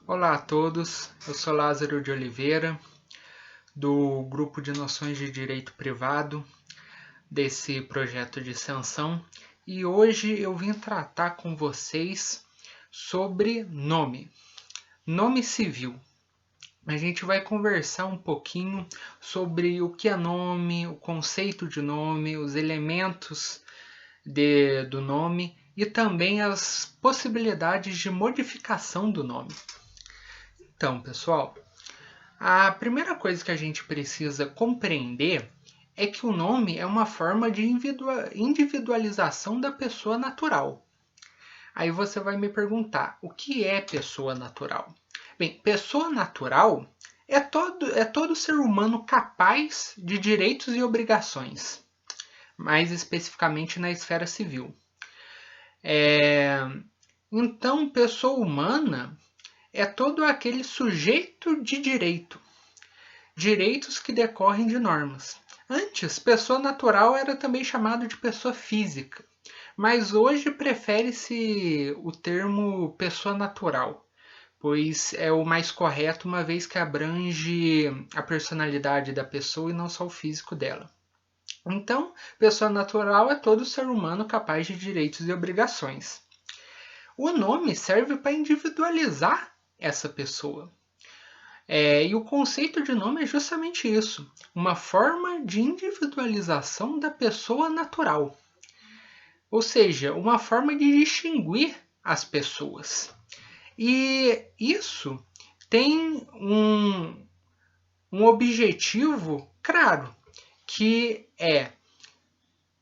Olá a todos, eu sou Lázaro de Oliveira, do Grupo de Noções de Direito Privado, desse projeto de extensão, e hoje eu vim tratar com vocês sobre nome civil. A gente vai conversar um pouquinho sobre o que é nome, o conceito de nome, os elementos do nome e também as possibilidades de modificação do nome. Então, pessoal, a primeira coisa que a gente precisa compreender é que o nome é uma forma de individualização da pessoa natural. Aí você vai me perguntar, o que é pessoa natural? Bem, pessoa natural é todo ser humano capaz de direitos e obrigações, mais especificamente na esfera civil. Então, pessoa humana é todo aquele sujeito de direito, direitos que decorrem de normas. Antes, pessoa natural era também chamado de pessoa física, mas hoje prefere-se o termo pessoa natural, pois é o mais correto, uma vez que abrange a personalidade da pessoa e não só o físico dela. Então, pessoa natural é todo ser humano capaz de direitos e obrigações. O nome serve para individualizar essa pessoa. E o conceito de nome é justamente isso, uma forma de individualização da pessoa natural. Ou seja, uma forma de distinguir as pessoas. E isso tem um objetivo claro, que é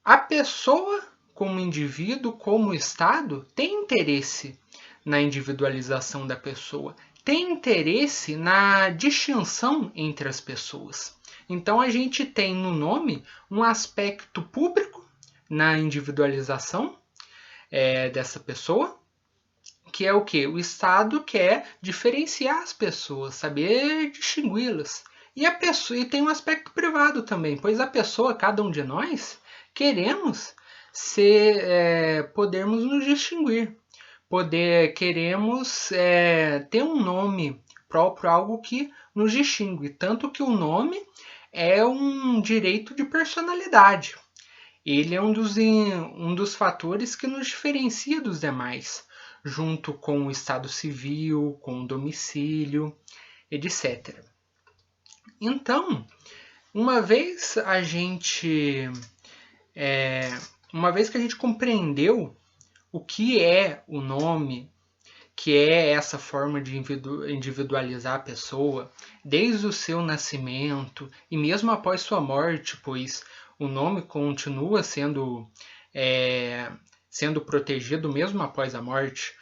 a pessoa como indivíduo, como Estado, tem interesse na individualização da pessoa, tem interesse na distinção entre as pessoas. Então a gente tem no nome um aspecto público na individualização dessa pessoa, que é o que? O Estado quer diferenciar as pessoas, saber distingui-las. E tem um aspecto privado também, pois a pessoa, cada um de nós, queremos podermos nos distinguir. Queremos ter um nome próprio, algo que nos distingue. Tanto que o nome é um direito de personalidade. Ele é um dos fatores que nos diferencia dos demais, junto com o estado civil, com o domicílio, etc. Então, uma vez que a gente compreendeu o que é o nome, que é essa forma de individualizar a pessoa, desde o seu nascimento e mesmo após sua morte, pois o nome continua sendo protegido mesmo após a morte.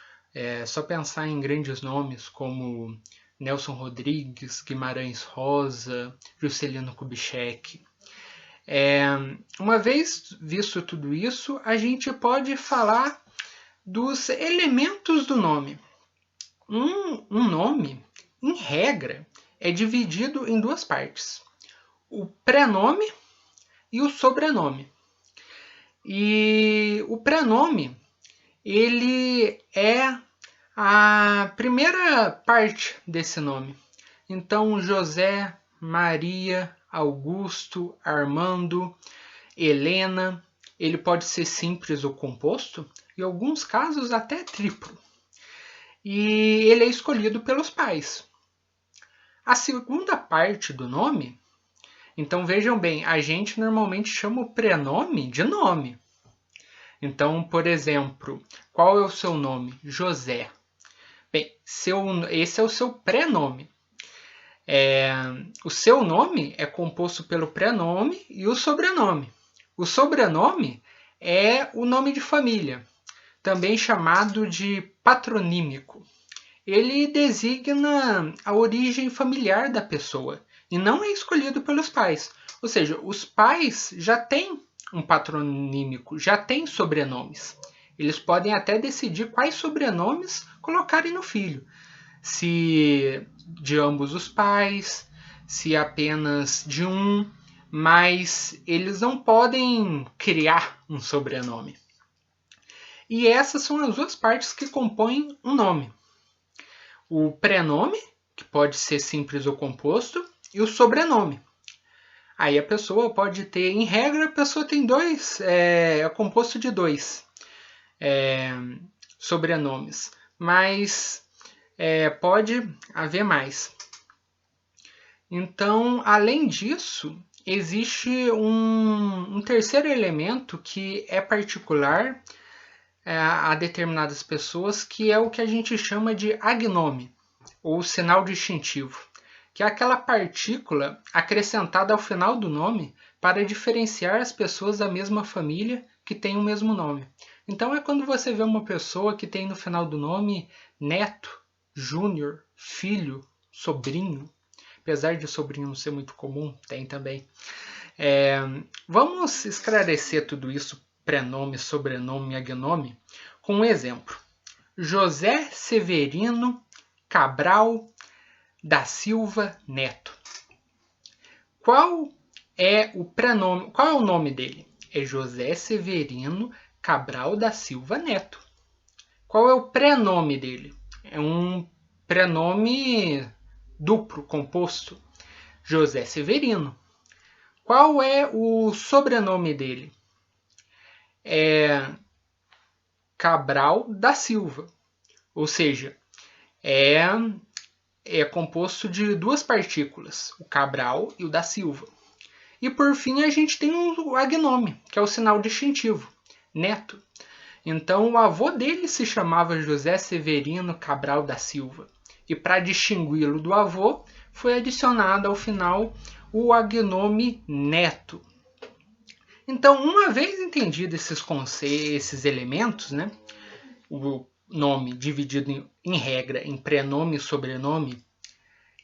Só pensar em grandes nomes como Nelson Rodrigues, Guimarães Rosa, Juscelino Kubitschek. Uma vez visto tudo isso, a gente pode falar dos elementos do nome. Um nome, em regra, é dividido em duas partes: o prenome e o sobrenome. E o prenome, ele é a primeira parte desse nome. Então, José, Maria, Augusto, Armando, Helena, ele pode ser simples ou composto, em alguns casos até triplo. E ele é escolhido pelos pais. A segunda parte do nome, então vejam bem, a gente normalmente chama o prenome de nome. Então, por exemplo, qual é o seu nome? José. Bem, esse é o seu prenome. O seu nome é composto pelo prenome e o sobrenome. O sobrenome é o nome de família, também chamado de patronímico. Ele designa a origem familiar da pessoa e não é escolhido pelos pais. Ou seja, os pais já têm um patronímico, já têm sobrenomes. Eles podem até decidir quais sobrenomes colocarem no filho. Se de ambos os pais, se apenas de um, mas eles não podem criar um sobrenome. E essas são as duas partes que compõem um nome. o prenome, que pode ser simples ou composto, e o sobrenome. Aí a pessoa pode ter, em regra, a pessoa tem dois, é composto de dois sobrenomes, mas pode haver mais. Então, além disso, existe um terceiro elemento que é particular a determinadas pessoas, que é o que a gente chama de agnome, ou sinal distintivo, que é aquela partícula acrescentada ao final do nome para diferenciar as pessoas da mesma família que têm o mesmo nome. Então é quando você vê uma pessoa que tem no final do nome neto, júnior, filho, sobrinho, apesar de sobrinho não ser muito comum, tem também. Vamos esclarecer tudo isso, prenome, sobrenome e agnome, com um exemplo. José Severino Cabral da Silva Neto. Qual é o prenome? Qual é o nome dele? É José Severino Cabral da Silva Neto. Qual é o prenome dele? É um prenome duplo, composto. José Severino. Qual é o sobrenome dele? É Cabral da Silva. Ou seja, é composto de duas partículas, o Cabral e o da Silva. E por fim a gente tem o agnome, que é o sinal distintivo, Neto. Então o avô dele se chamava José Severino Cabral da Silva. E para distingui-lo do avô, foi adicionado ao final o agnome Neto. Então, uma vez entendido esses elementos, né, o nome dividido em regra em prenome e sobrenome,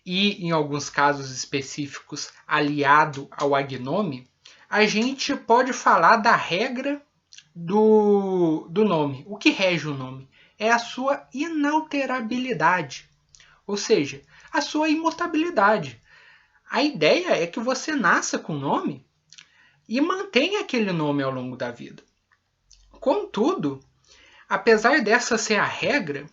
e em alguns casos específicos aliado ao agnome, a gente pode falar da regra do nome. O que rege o nome é a sua inalterabilidade, ou seja, a sua imutabilidade. A ideia é que você nasça com o nome e mantenha aquele nome ao longo da vida. Contudo, apesar dessa ser a regra,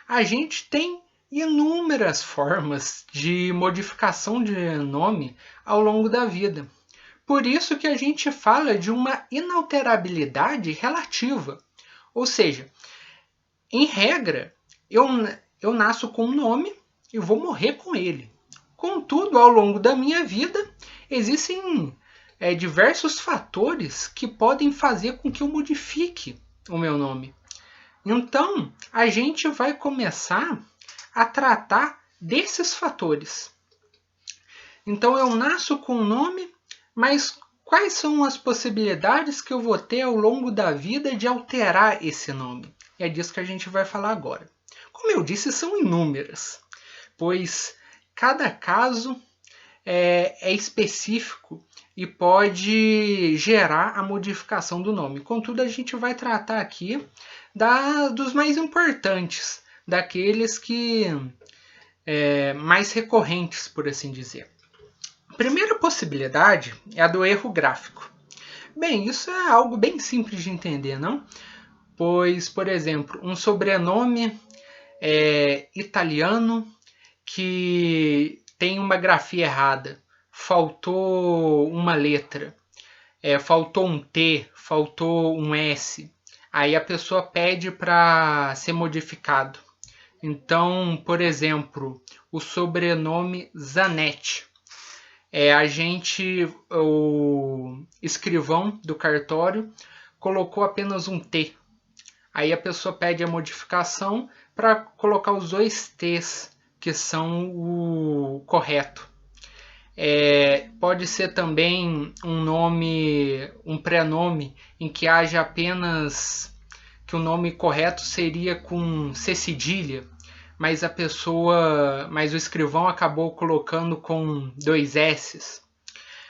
a gente tem inúmeras formas de modificação de nome ao longo da vida. Por isso que a gente fala de uma inalterabilidade relativa. Ou seja, em regra, eu nasço com um nome e vou morrer com ele. Contudo, ao longo da minha vida, existem diversos fatores que podem fazer com que eu modifique o meu nome. Então, a gente vai começar a tratar desses fatores. Então, eu nasço com um nome, mas quais são as possibilidades que eu vou ter ao longo da vida de alterar esse nome? E é disso que a gente vai falar agora. Como eu disse, são inúmeras, pois cada caso é específico e pode gerar a modificação do nome. Contudo, a gente vai tratar aqui dos mais importantes, daqueles que mais recorrentes, por assim dizer. A primeira possibilidade é a do erro gráfico. Bem, isso é algo bem simples de entender, não? Pois, por exemplo, um sobrenome italiano que tem uma grafia errada, faltou uma letra, faltou um T, faltou um S, aí a pessoa pede para ser modificado. Então, por exemplo, o sobrenome Zanetti. O escrivão do cartório colocou apenas um T. Aí a pessoa pede a modificação para colocar os dois T's, que são o correto. Pode ser também um prenome em que haja apenas que o nome correto seria com C cedilha, mas o escrivão acabou colocando com dois S's.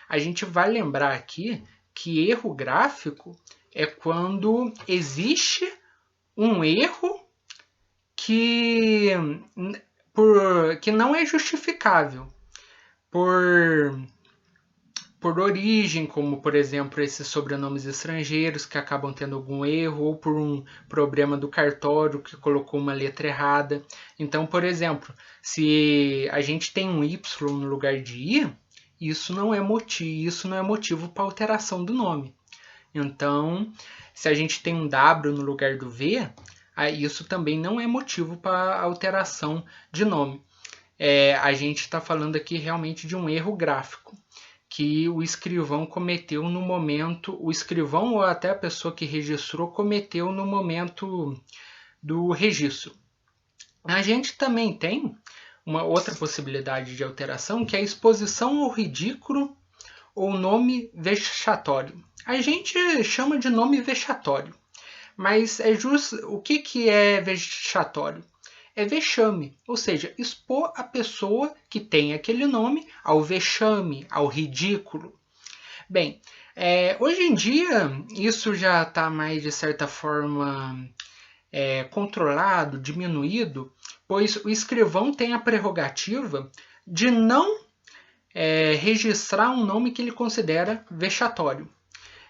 A gente vai lembrar aqui que erro gráfico é quando existe um erro que não é justificável por por origem, como por exemplo esses sobrenomes estrangeiros que acabam tendo algum erro, ou por um problema do cartório que colocou uma letra errada. Então, por exemplo, se a gente tem um Y no lugar de I, isso não é motivo para alteração do nome. Então, se a gente tem um W no lugar do V, isso também não é motivo para alteração de nome. A gente está falando aqui realmente de um erro gráfico que o escrivão cometeu no momento, o escrivão ou até a pessoa que registrou cometeu no momento do registro. A gente também tem uma outra possibilidade de alteração, que é a exposição ao ridículo ou nome vexatório. A gente chama de nome vexatório, mas o que é vexatório? É vexame, ou seja, expor a pessoa que tem aquele nome ao vexame, ao ridículo. Bem, hoje em dia isso já está mais, de certa forma, controlado, diminuído, pois o escrivão tem a prerrogativa de não registrar um nome que ele considera vexatório.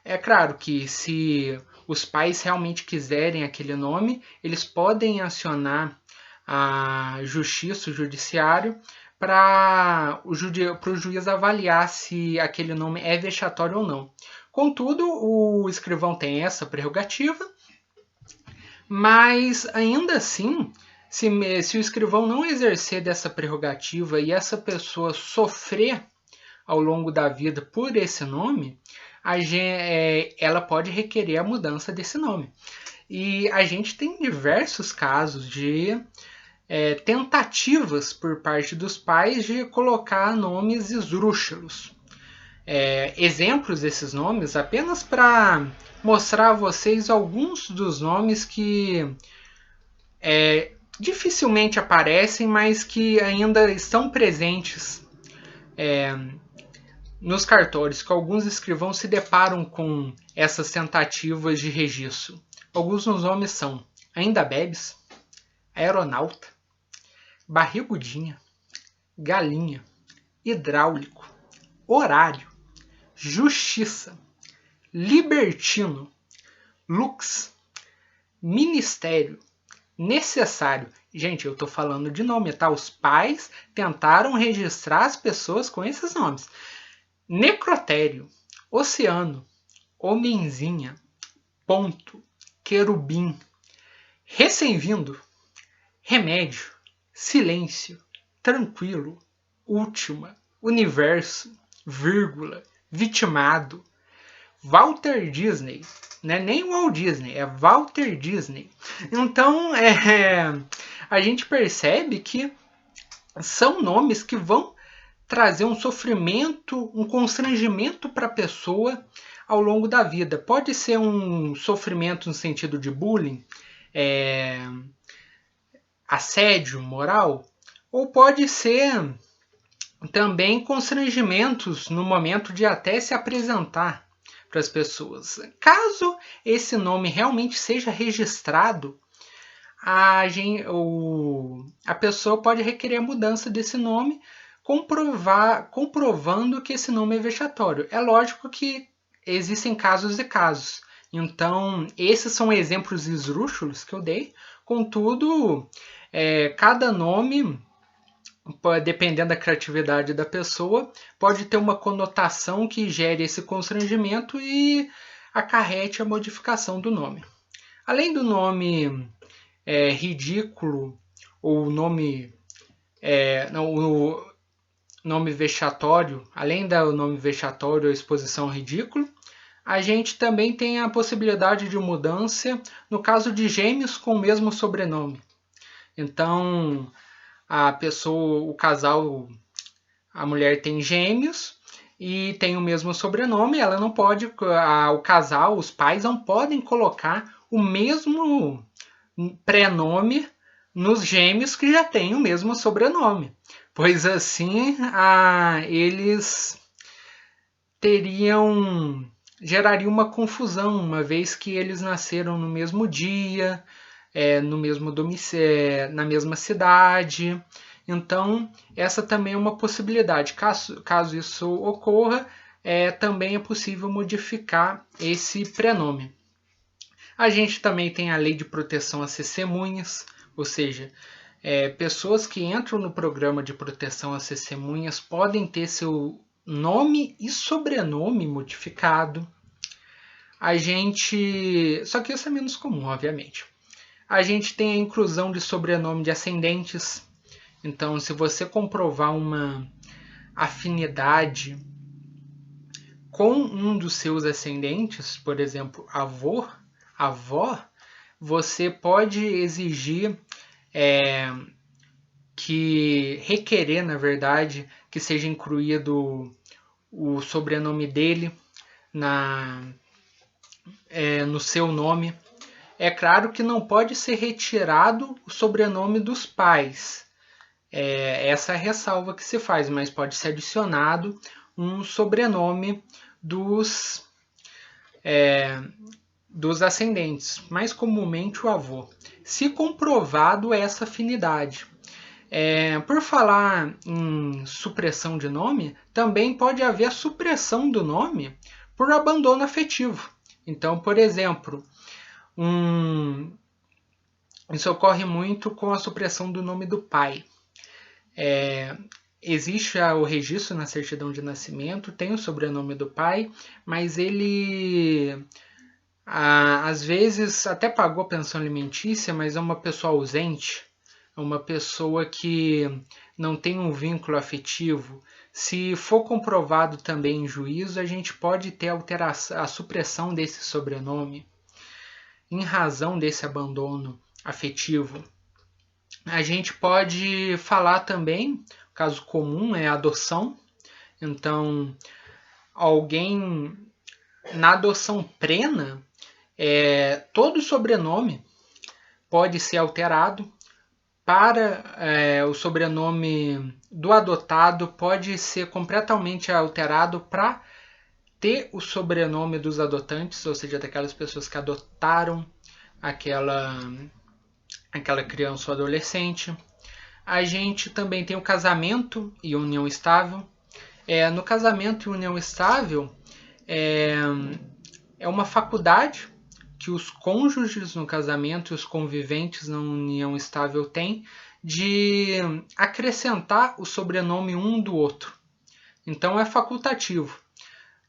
É claro que se os pais realmente quiserem aquele nome, eles podem acionar a justiça, o judiciário, para o juiz avaliar se aquele nome é vexatório ou não. Contudo, o escrivão tem essa prerrogativa, mas ainda assim, se o escrivão não exercer dessa prerrogativa e essa pessoa sofrer ao longo da vida por esse nome, ela pode requerer a mudança desse nome. E a gente tem diversos casos de tentativas por parte dos pais de colocar nomes esdrúxulos. Exemplos desses nomes, apenas para mostrar a vocês alguns dos nomes que dificilmente aparecem, mas que ainda estão presentes nos cartórios, que alguns escrivãos se deparam com essas tentativas de registro. Alguns dos nomes são Ainda Bebes, Aeronauta, Barrigudinha, Galinha, Hidráulico, Horário, Justiça, Libertino, Lux, Ministério, Necessário. Gente, eu estou falando de nome, tá? Os pais tentaram registrar as pessoas com esses nomes. Necrotério, Oceano, Homenzinha, Ponto, Querubim, Recém-vindo, Remédio, Silêncio, Tranquilo, Última, Universo, Vírgula, Vitimado, Walter Disney, não é nem Walt Disney, é Walter Disney. Então, a gente percebe que são nomes que vão trazer um sofrimento, um constrangimento para a pessoa ao longo da vida. Pode ser um sofrimento no sentido de bullying, assédio moral, ou pode ser também constrangimentos no momento de até se apresentar para as pessoas. Caso esse nome realmente seja registrado, a pessoa pode requerer a mudança desse nome, comprovando que esse nome é vexatório. É lógico que existem casos e casos. Então, esses são exemplos esdrúxulos que eu dei. Contudo, cada nome, dependendo da criatividade da pessoa, pode ter uma conotação que gere esse constrangimento e acarrete a modificação do nome. Além do nome ridículo ou nome vexatório, além do nome vexatório ou exposição ao ridículo, a gente também tem a possibilidade de mudança no caso de gêmeos com o mesmo sobrenome. Então, o casal, a mulher tem gêmeos e tem o mesmo sobrenome, ela não pode, o casal, os pais não podem colocar o mesmo prenome nos gêmeos que já têm o mesmo sobrenome, pois assim eles geraria uma confusão, uma vez que eles nasceram no mesmo dia, no mesmo domicílio, na mesma cidade. Então, essa também é uma possibilidade. Caso isso ocorra, também é possível modificar esse prenome. A gente também tem a Lei de Proteção às Testemunhas, ou seja, pessoas que entram no programa de proteção às testemunhas podem ter seu nome e sobrenome modificado. Só que isso é menos comum, obviamente. A gente tem a inclusão de sobrenome de ascendentes. Então, se você comprovar uma afinidade com um dos seus ascendentes, por exemplo, avô, avó, você pode exigir requerer, na verdade, que seja incluído o sobrenome dele no seu nome. É claro que não pode ser retirado o sobrenome dos pais. Essa é a ressalva que se faz, mas pode ser adicionado um sobrenome dos ascendentes, mais comumente o avô, se comprovado essa afinidade. Por falar em supressão de nome, também pode haver supressão do nome por abandono afetivo. Então, por exemplo, isso ocorre muito com a supressão do nome do pai. Existe o registro na certidão de nascimento, tem o sobrenome do pai, mas ele às vezes até pagou pensão alimentícia, mas é uma pessoa ausente, é uma pessoa que não tem um vínculo afetivo. Se for comprovado também em juízo, a gente pode ter a supressão desse sobrenome em razão desse abandono afetivo. A gente pode falar também, o caso comum é a adoção. Então, alguém na adoção plena, todo o sobrenome pode ser alterado. Para o sobrenome do adotado pode ser completamente alterado para ter o sobrenome dos adotantes, ou seja, daquelas pessoas que adotaram aquela criança ou adolescente. A gente também tem o casamento e união estável. No casamento e união estável, é uma faculdade que os cônjuges no casamento e os conviventes na união estável têm de acrescentar o sobrenome um do outro. Então é facultativo.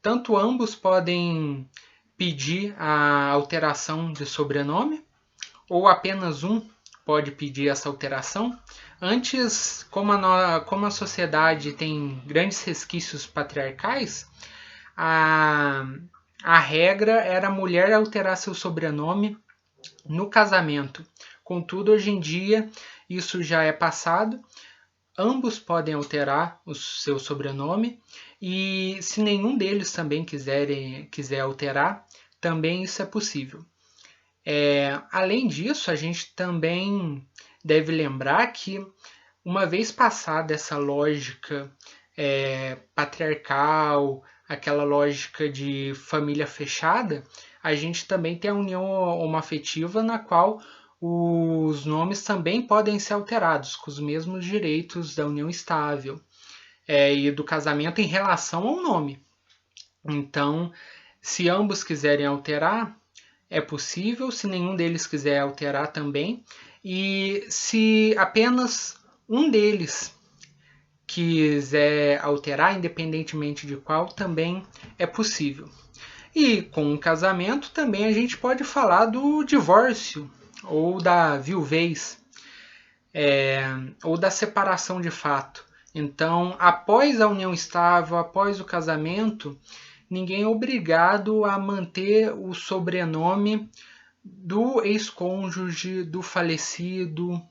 Tanto ambos podem pedir a alteração de sobrenome, ou apenas um pode pedir essa alteração. Antes, como a sociedade tem grandes resquícios patriarcais, a regra era a mulher alterar seu sobrenome no casamento. Contudo, hoje em dia, isso já é passado. Ambos podem alterar o seu sobrenome e, se nenhum deles também quiser alterar, também isso é possível. Além disso, a gente também deve lembrar que, uma vez passada essa lógica patriarcal, aquela lógica de família fechada, a gente também tem a união homoafetiva, na qual os nomes também podem ser alterados, com os mesmos direitos da união estável e do casamento em relação ao nome. Então, se ambos quiserem alterar, é possível. Se nenhum deles quiser alterar também. E se apenas um deles quiser alterar, independentemente de qual, também é possível. E com o casamento também a gente pode falar do divórcio ou da viuvez, ou da separação de fato. Então, após a união estável, após o casamento, ninguém é obrigado a manter o sobrenome do ex-cônjuge, do falecido,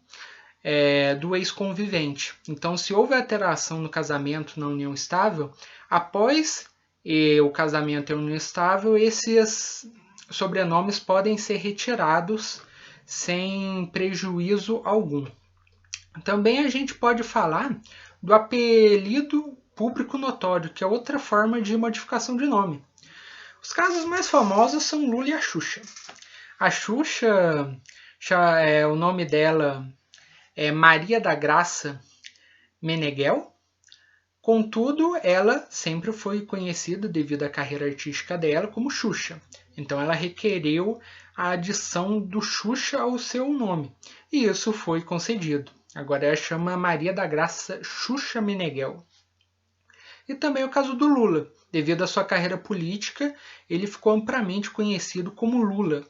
do ex-convivente. Então, se houve alteração no casamento, na união estável, após o casamento e a união estável, esses sobrenomes podem ser retirados sem prejuízo algum. Também a gente pode falar do apelido público notório, que é outra forma de modificação de nome. Os casos mais famosos são Lula e a Xuxa. A Xuxa, o nome dela é Maria da Graça Meneghel. Contudo, ela sempre foi conhecida devido à carreira artística dela como Xuxa. Então ela requereu a adição do Xuxa ao seu nome, e isso foi concedido. Agora ela chama Maria da Graça Xuxa Meneghel. E também o caso do Lula. Devido à sua carreira política, ele ficou amplamente conhecido como Lula.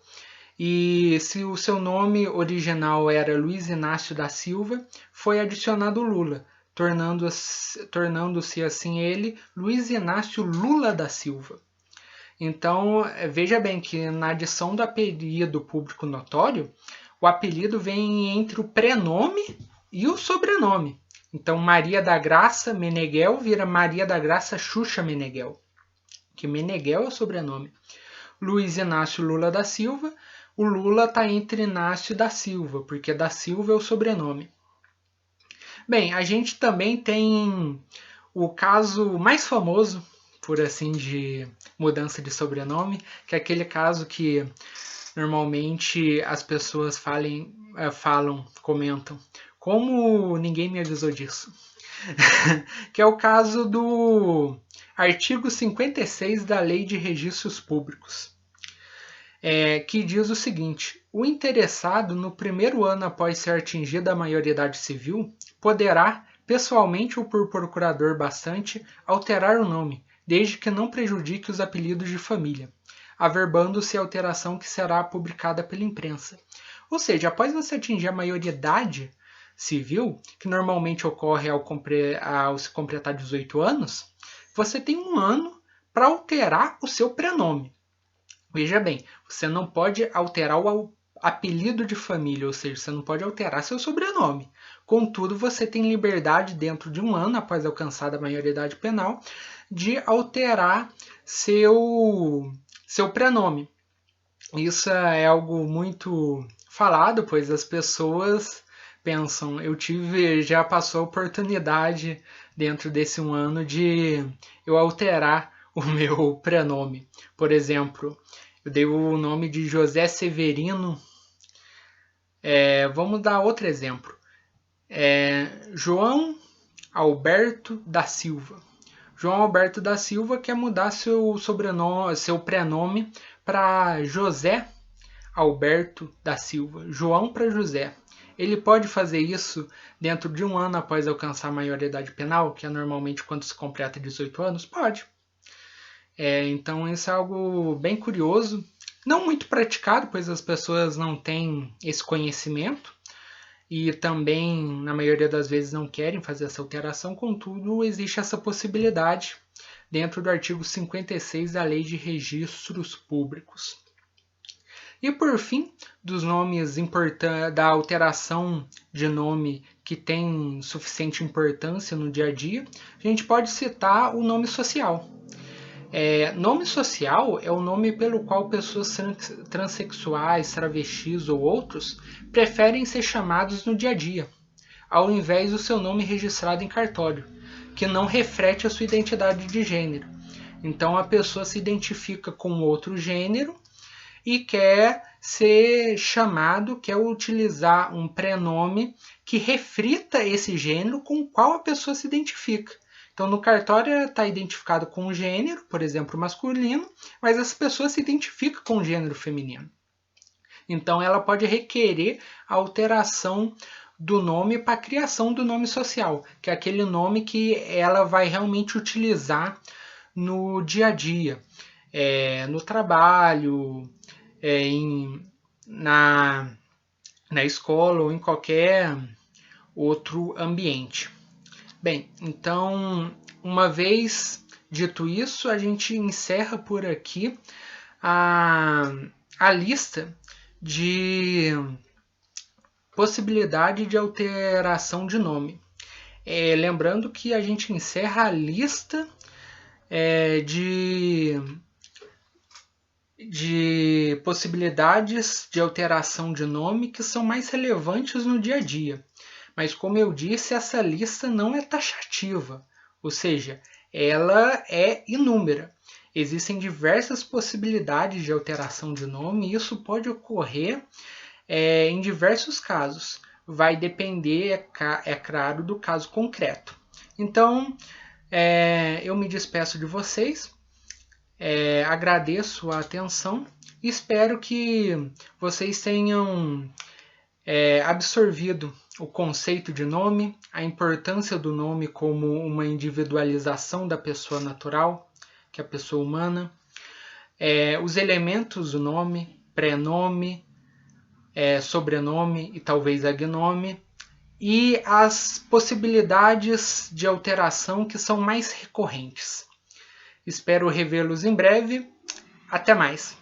E se o seu nome original era Luiz Inácio da Silva, foi adicionado Lula, tornando-se assim ele Luiz Inácio Lula da Silva. Então, veja bem que na adição do apelido público notório, o apelido vem entre o prenome e o sobrenome. Então, Maria da Graça Meneghel vira Maria da Graça Xuxa Meneghel, que Meneghel é o sobrenome. Luiz Inácio Lula da Silva, o Lula está entre Inácio da Silva, porque da Silva é o sobrenome. Bem, a gente também tem o caso mais famoso, por assim, de mudança de sobrenome, que é aquele caso que normalmente as pessoas comentam, como ninguém me avisou disso? Que é o caso do artigo 56 da Lei de Registros Públicos, que diz o seguinte: o interessado, no primeiro ano após ser atingida a maioridade civil, poderá, pessoalmente ou por procurador bastante, alterar o nome, desde que não prejudique os apelidos de família, averbando-se a alteração que será publicada pela imprensa. Ou seja, após você atingir a maioridade civil, que normalmente ocorre ao se completar 18 anos, você tem um ano para alterar o seu prenome. Veja bem, você não pode alterar o apelido de família, ou seja, você não pode alterar seu sobrenome. Contudo, você tem liberdade, dentro de um ano após alcançada a maioridade penal, de alterar seu prenome. Isso é algo muito falado, pois as pessoas pensam, já passou a oportunidade dentro desse um ano de eu alterar o meu prenome. Por exemplo, eu dei o nome de José Severino. Vamos dar outro exemplo. João Alberto da Silva. João Alberto da Silva quer mudar seu prenome para José Alberto da Silva. João para José. Ele pode fazer isso dentro de um ano após alcançar a maioridade penal, que é normalmente quando se completa 18 anos? Pode. Então isso é algo bem curioso, não muito praticado, pois as pessoas não têm esse conhecimento e também, na maioria das vezes, não querem fazer essa alteração. Contudo, existe essa possibilidade dentro do artigo 56 da Lei de Registros Públicos. E por fim, dos nomes da alteração de nome que tem suficiente importância no dia a dia, a gente pode citar o nome social. Nome social é o nome pelo qual pessoas transexuais, travestis ou outros preferem ser chamados no dia a dia, ao invés do seu nome registrado em cartório, que não reflete a sua identidade de gênero. Então a pessoa se identifica com outro gênero e quer ser chamado, quer utilizar um prenome que reflita esse gênero com o qual a pessoa se identifica. Então, no cartório está identificado com um gênero, por exemplo, masculino, mas essa pessoa se identifica com o gênero feminino. Então, ela pode requerer a alteração do nome para a criação do nome social, que é aquele nome que ela vai realmente utilizar no dia a dia, no trabalho, na escola ou em qualquer outro ambiente. Bem, então, uma vez dito isso, a gente encerra por aqui a lista de possibilidade de alteração de nome. Lembrando que a gente encerra a lista de possibilidades de alteração de nome que são mais relevantes no dia a dia. Mas, como eu disse, essa lista não é taxativa, ou seja, ela é inúmera. Existem diversas possibilidades de alteração de nome e isso pode ocorrer em diversos casos. Vai depender, é claro, do caso concreto. Então, Eu me despeço de vocês, agradeço a atenção e espero que vocês tenham absorvido o conceito de nome, a importância do nome como uma individualização da pessoa natural, que é a pessoa humana, os elementos do nome, prenome, sobrenome e talvez agnome, e as possibilidades de alteração que são mais recorrentes. Espero revê-los em breve. Até mais!